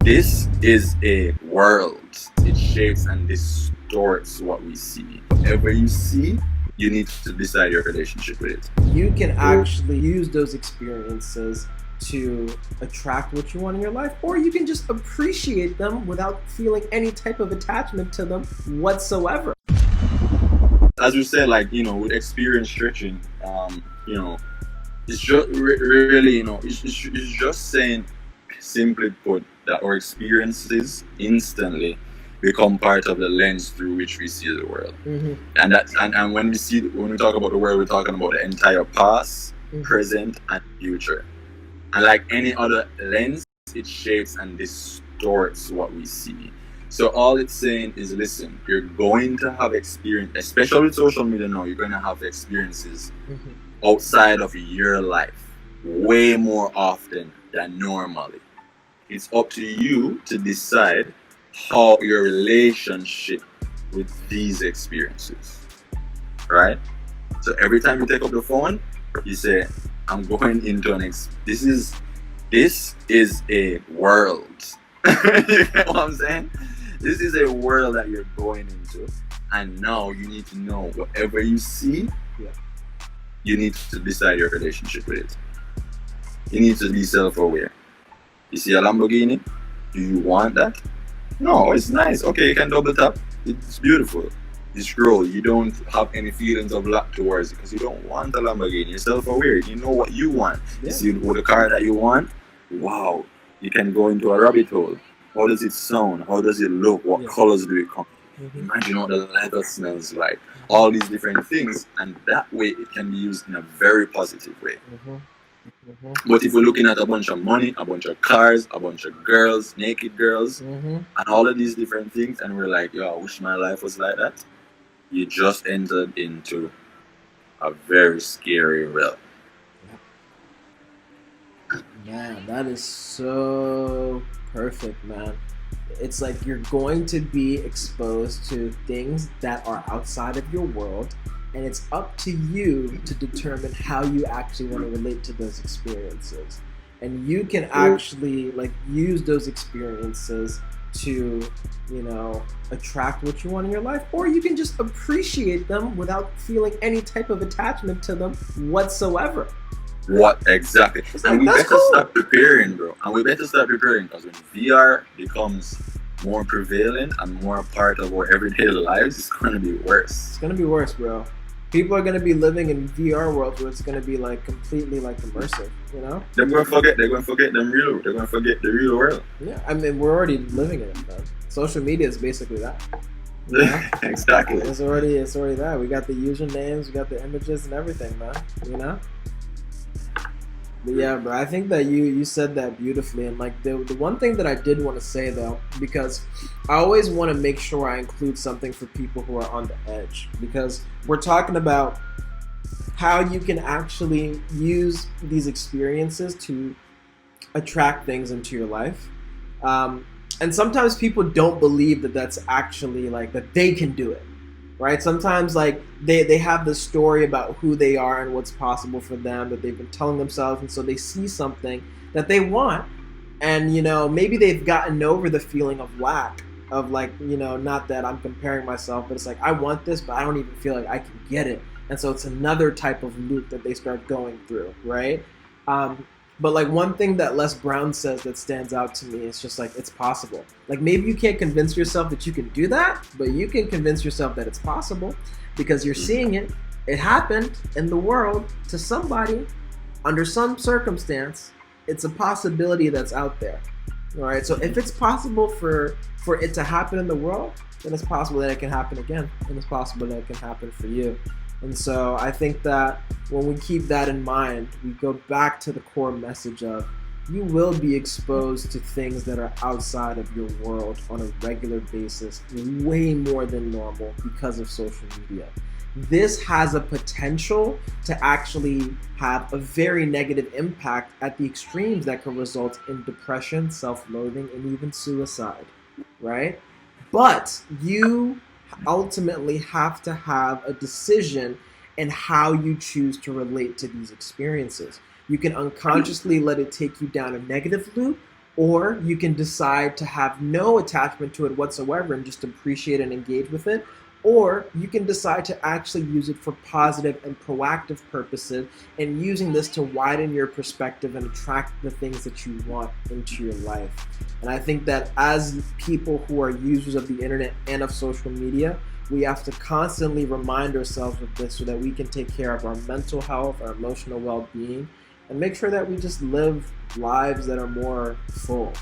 This is a world. It shapes and distorts what we see. Whatever you see, you need to decide your relationship with it. You can actually use those experiences to attract what you want in your life, or you can just appreciate them without feeling any type of attachment to them whatsoever. As we said, like, with experience stretching, it's just really, it's just saying, simply put, that our experiences instantly become part of the lens through which we see the world. And when we talk about the world, we're talking about the entire past, present, and future. And like any other lens, it shapes and distorts what we see. So all it's saying is, listen, you're going to have experience, especially with social media now, you're going to have experiences outside of your life way more often than normally. It's up to you to decide how your relationship with these experiences, right? So every time you take up the phone, you say, I'm going into this is a world. You know what I'm saying? This is a world that you're going into, and now you need to know whatever you see, you need to decide your relationship with it. You need to be self-aware. You see a Lamborghini? Do you want that? No, it's nice. Okay, you can double tap. It's beautiful. You scroll. You don't have any feelings of lack towards it because you don't want a Lamborghini. You're self-aware. You know what you want. You see the car that you want. Wow. You can go into a rabbit hole. How does it sound? How does it look? What colors do it come? Imagine what the leather smells like. All these different things, and that way it can be used in a very positive way. But if we're looking at a bunch of money, a bunch of cars, a bunch of girls, naked girls, and all of these different things, and we're like, yo, I wish my life was like that, you just entered into a very scary realm. Man, that is so perfect, man. It's like you're going to be exposed to things that are outside of your world, and it's up to you to determine how you actually want to relate to those experiences. And you can actually like use those experiences to, attract what you want in your life, or you can just appreciate them without feeling any type of attachment to them whatsoever. What exactly? And we better start preparing, bro. And we better start preparing because when VR becomes more prevalent and more a part of our everyday lives, it's going to be worse. It's going to be worse, bro. People are going to be living in VR worlds where it's going to be like completely like immersive, They're going to forget them real. They're going to forget the real world. Yeah, I mean, we're already living in it, man. Social media is basically that. Exactly. It's already that. We got the usernames, we got the images and everything, man. But yeah, bro, I think that you said that beautifully. And like the one thing that I did want to say though, because I always want to make sure I include something for people who are on the edge, because we're talking about how you can actually use these experiences to attract things into your life. And sometimes people don't believe that that's actually like that they can do it. Right? Sometimes like they have this story about who they are and what's possible for them that they've been telling themselves, and so they see something that they want, and maybe they've gotten over the feeling of lack of like, not that I'm comparing myself, but it's like I want this but I don't even feel like I can get it, and so it's another type of loop that they start going through, right? But like one thing that Les Brown says that stands out to me is just like it's possible. Like maybe you can't convince yourself that you can do that, but you can convince yourself that it's possible because you're seeing it. It happened in the world to somebody under some circumstance. It's a possibility that's out there. All right. So if it's possible for it to happen in the world, then it's possible that it can happen again, and it's possible that it can happen for you. And so I think that when we keep that in mind, we go back to the core message of you will be exposed to things that are outside of your world on a regular basis, way more than normal because of social media. This has a potential to actually have a very negative impact at the extremes that can result in depression, self-loathing, and even suicide, right? But you ultimately have to have a decision in how you choose to relate to these experiences. You can unconsciously let it take you down a negative loop, Or you can decide to have no attachment to it whatsoever and just appreciate and engage with it. Or you can decide to actually use it for positive and proactive purposes and using this to widen your perspective and attract the things that you want into your life. And I think that as people who are users of the internet and of social media, we have to constantly remind ourselves of this so that we can take care of our mental health, our emotional well-being, and make sure that we just live lives that are more full.